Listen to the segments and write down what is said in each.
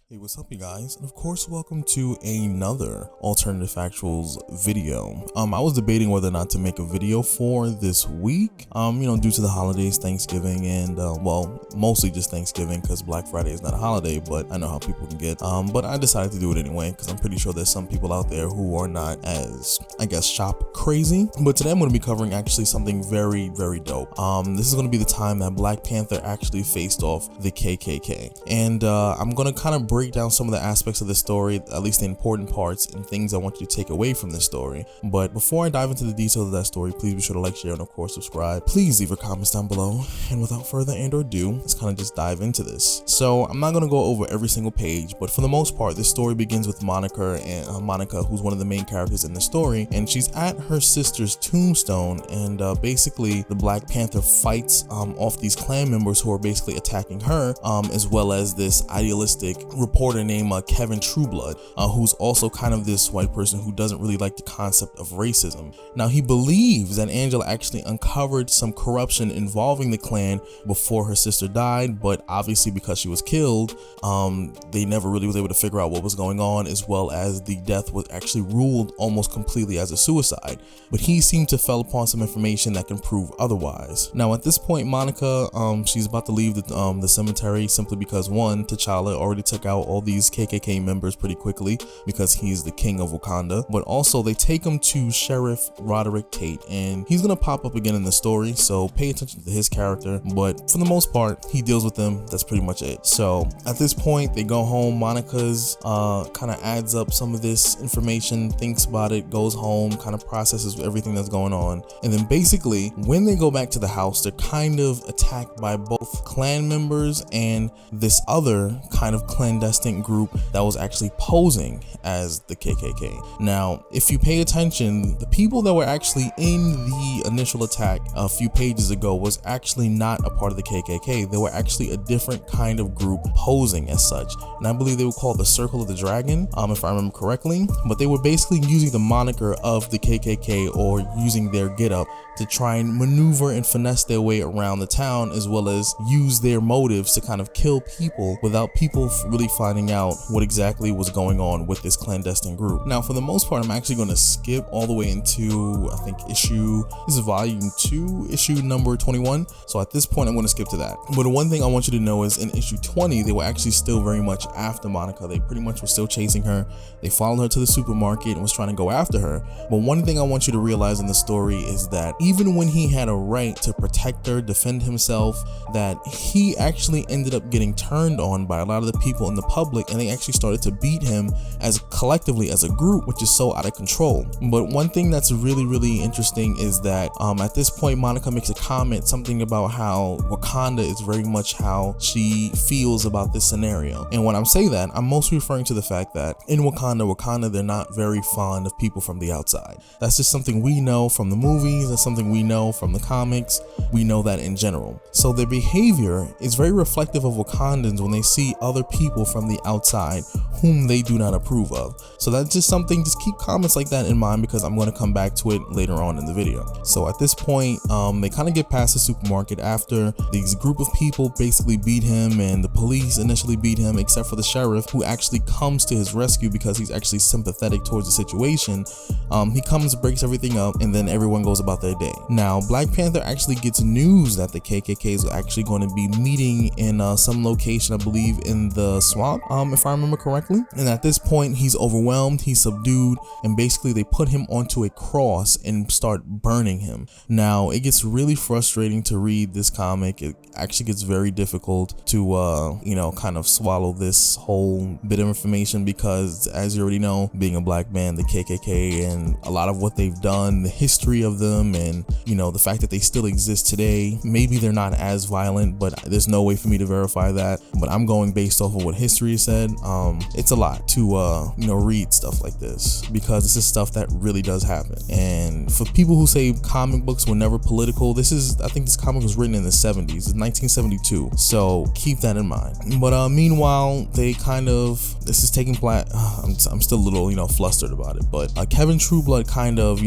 Hey, what's up you guys? And of course, welcome to another alternative factuals video. I was debating whether or not to make a video for this week, due to the holidays, Thanksgiving, and well, mostly just Thanksgiving because Black Friday is not a holiday, but I know how people can get. But I decided to do it anyway because I'm pretty sure there's some people out there who are not as, I guess, shop crazy. But today I'm going to be covering actually something very, very dope. This is going to be the time that Black Panther actually faced off the KKK. And I'm going to kind of break down some of the aspects of the story, at least the important parts and things I want you to take away from this story. But before I dive into the details of that story, please be sure to like, share, and of course subscribe. Please leave your comments down below. And without further ado, let's kind of just dive into this. So I'm not going to go over every single page, but for the most part, this story begins with Monica, who's one of the main characters in the story, and she's at her sister's tombstone, and basically the Black Panther fights off these clan members who are basically attacking her, as well as this idealistic reporter named Kevin Trueblood, who's also kind of this white person who doesn't really like the concept of racism. Now, he believes that Angela actually uncovered some corruption involving the clan before her sister died, but obviously because she was killed, they never really was able to figure out what was going on, as well as the death was actually ruled almost completely as a suicide. But he seemed to fell upon some information that can prove otherwise. Now, at this point, Monica, she's about to leave the cemetery simply because, one, T'Challa already took out all these KKK members pretty quickly because he's the king of Wakanda, but also they take him to Sheriff Roderick Tate, and he's gonna pop up again in the story, so pay attention to his character. But for the most part, he deals with them. That's pretty much it. So at this point, they go home. Monica's kind of adds up some of this information, thinks about it, goes home, kind of processes everything that's going on, and then basically when they go back to the house, they're kind of attacked by both clan members and this other kind of clandestine group that was actually posing as the KKK. Now, if you pay attention, the people that were actually in the initial attack a few pages ago was actually not a part of the KKK. They were actually a different kind of group posing as such, and I believe they were called the Circle of the Dragon, if I remember correctly. But they were basically using the moniker of the KKK, or using their getup, to try and maneuver and finesse their way around the town, as well as use their motives to kind of kill people without people really finding out what exactly was going on with this clandestine group. Now, for the most part, I'm actually going to skip all the way into, I think, this is volume 2, issue number 21. So at this point, I'm going to skip to that. But one thing I want you to know is in issue 20, they were actually still very much after Monica. They pretty much were still chasing her. They followed her to the supermarket and was trying to go after her. But one thing I want you to realize in the story is that even when he had a right to protect her, defend himself, that he actually ended up getting turned on by a lot of the people in the public, and they actually started to beat him as collectively as a group, which is so out of control. But one thing that's really interesting is that at this point, Monica makes a comment, something about how Wakanda is very much how she feels about this scenario. And when I'm saying that, I'm mostly referring to the fact that in Wakanda, they're not very fond of people from the outside. That's just something we know from the movies. That's something we know from the comics. We know that in general. So their behavior is very reflective of Wakandans when they see other people from the outside whom they do not approve of. So that's just something, just keep comments like that in mind, because I'm going to come back to it later on in the video. So at this point, they kind of get past the supermarket after these group of people basically beat him, and the police initially beat him, except for the sheriff, who actually comes to his rescue because he's actually sympathetic towards the situation. He comes, breaks everything up, and then everyone goes about their day. Now, Black Panther actually gets news that the KKK is actually going to be meeting in some location, I believe in the swamp, if I remember correctly. And at this point, he's overwhelmed, he's subdued, and basically they put him onto a cross and start burning him. Now, it gets really frustrating to read this comic. It actually gets very difficult to, kind of swallow this whole bit of information, because as you already know, being a black man, the KKK and a lot of what they've done, the history of them, and the fact that they still exist today, maybe they're not as violent, but there's no way for me to verify that. But I'm going based off of what history said. It's a lot to read stuff like this, because this is stuff that really does happen. And for people who say comic books were never political, I think this comic was written in the 70s, it's 1972, so keep that in mind. But meanwhile, they this is taking place. I'm still a little flustered about it, but Kevin Trueblood kind of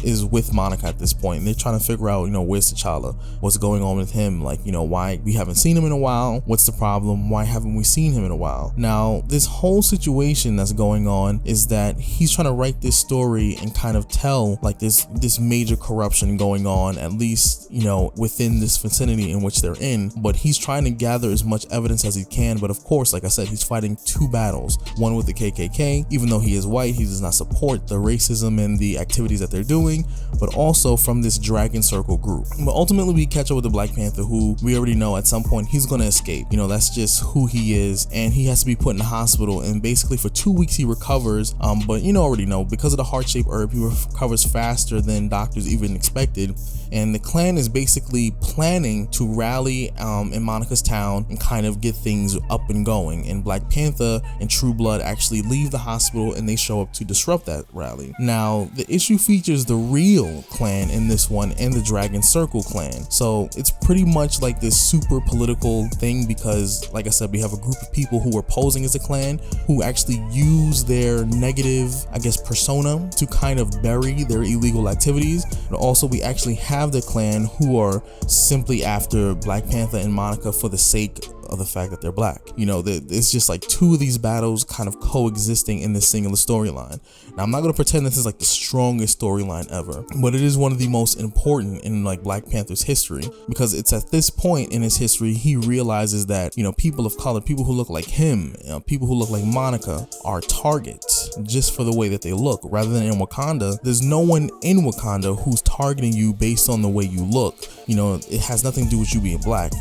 is with Monica at this point. point. And they're trying to figure out, where's T'Challa? What's going on with him? Like, why we haven't seen him in a while? What's the problem? Why haven't we seen him in a while? Now, this whole situation that's going on is that he's trying to write this story and kind of tell like this major corruption going on, at least, within this vicinity in which they're in. But he's trying to gather as much evidence as he can. But of course, like I said, he's fighting two battles. One with the KKK, even though he is white, he does not support the racism and the activities that they're doing, but also from this Dragon Circle group. But ultimately we catch up with the Black Panther, who we already know at some point he's gonna escape. That's just who he is, and he has to be put in the hospital, and basically for 2 weeks he recovers, but already know, because of the heart-shaped herb, he recovers faster than doctors even expected. And the clan is basically planning to rally in Monica's town and kind of get things up and going. And Black Panther and True Blood actually leave the hospital and they show up to disrupt that rally. Now, the issue features the real clan in this one and the Dragon Circle clan. So it's pretty much like this super political thing because, like I said, we have a group of people who are posing as a clan who actually use their negative, persona to kind of bury their illegal activities. But also we actually have the clan who are simply after Black Panther and Monica for the sake of the fact that they're black. It's just like two of these battles kind of coexisting in this singular storyline. Now, I'm not going to pretend this is like the strongest storyline ever, but it is one of the most important in like Black Panther's history, because it's at this point in his history he realizes that people of color, people who look like him, people who look like Monica are targets just for the way that they look. Rather than in Wakanda, there's no one in Wakanda who's targeting you based on the way you look. It has nothing to do with you being black.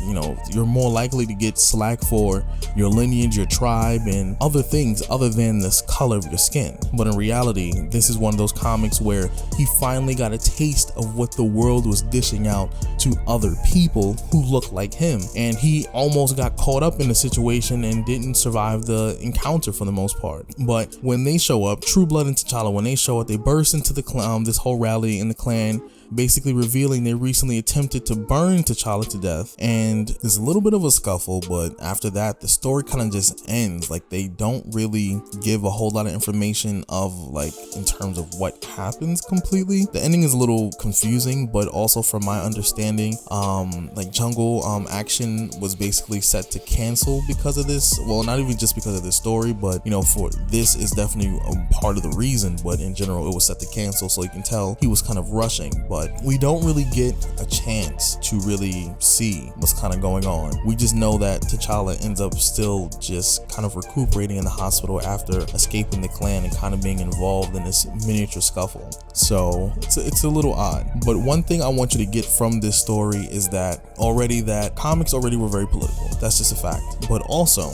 You're more likely to get slack for your lineage, your tribe, and other things other than this color of your skin. But in reality, this is one of those comics where he finally got a taste of what the world was dishing out to other people who look like him, and he almost got caught up in the situation and didn't survive the encounter for the most part. But when they show up, True Blood and T'Challa, when they show up, they burst into the this whole rally in the clan, basically revealing they recently attempted to burn T'Challa to death. And there's a little bit of a scuffle, but after that the story kind of just ends. Like, they don't really give a whole lot of information of like in terms of what happens completely. The ending is a little confusing, but also from my understanding, like Jungle Action was basically set to cancel because of this. Well, not even just because of this story, but for this is definitely a part of the reason, but in general it was set to cancel, so you can tell he was kind of rushing. But we don't really get a chance to really see what's kind of going on. We just know that T'Challa ends up still just kind of recuperating in the hospital after escaping the clan and kind of being involved in this miniature scuffle. So it's a little odd. But one thing I want you to get from this story is that comics already were very political. That's just a fact. But also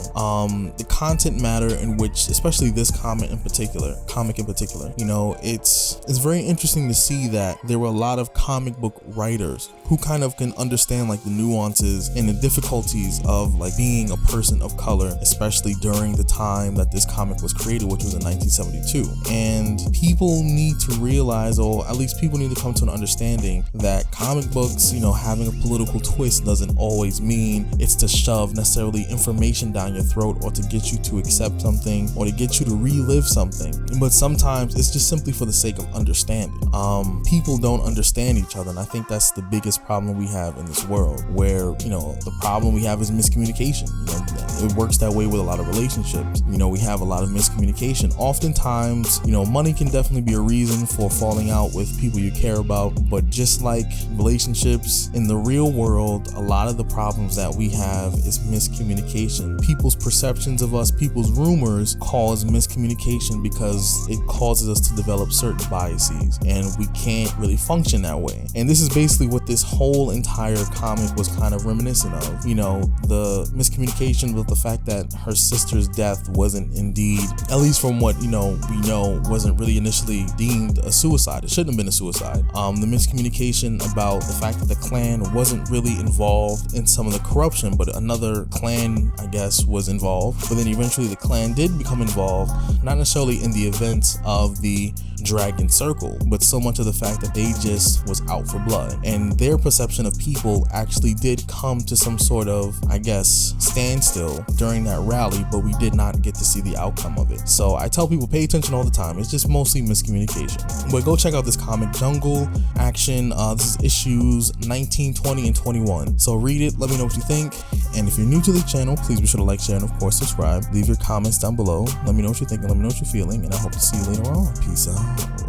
the content matter in which, especially this comic in particular, it's very interesting to see that there were a lot of comic book writers who kind of can understand like the nuances and the difficulties of like being a person of color, especially during the time that this comic was created, which was in 1972. And people need to realize, or at least people need to come to an understanding that comic books, having a political twist doesn't always mean it's to shove necessarily information down your throat or to get you to accept something or to get you to relive something. But sometimes it's just simply for the sake of understanding. People don't understand each other, and I think that's the biggest problem we have in this world, where the problem we have is miscommunication. It works that way with a lot of relationships. We have a lot of miscommunication. Oftentimes, money can definitely be a reason for falling out with people you care about, but just like relationships in the real world, a lot of the problems that we have is miscommunication. People's perceptions of us, people's rumors cause miscommunication because it causes us to develop certain biases, and we can't really function that way. And this is basically what this whole entire comic was kind of reminiscent of. The miscommunication with the fact that her sister's death wasn't indeed, at least from what we know, wasn't really initially deemed a suicide. It shouldn't have been a suicide. The miscommunication about the fact that the clan wasn't really involved in some of the corruption, but another clan, I guess, was involved. But then eventually the clan did become involved, not necessarily in the events of the Dragon Circle, but so much of the fact that they just just was out for blood. And their perception of people actually did come to some sort of, I guess, standstill during that rally, but we did not get to see the outcome of it. So I tell people, pay attention all the time. It's just mostly miscommunication. But go check out this comic, Jungle Action. This is issues 19, 20, and 21. So read it, let me know what you think. And if you're new to the channel, please be sure to like, share, and of course subscribe. Leave your comments down below. Let me know what you're thinking, let me know what you're feeling, and I hope to see you later on. Peace out.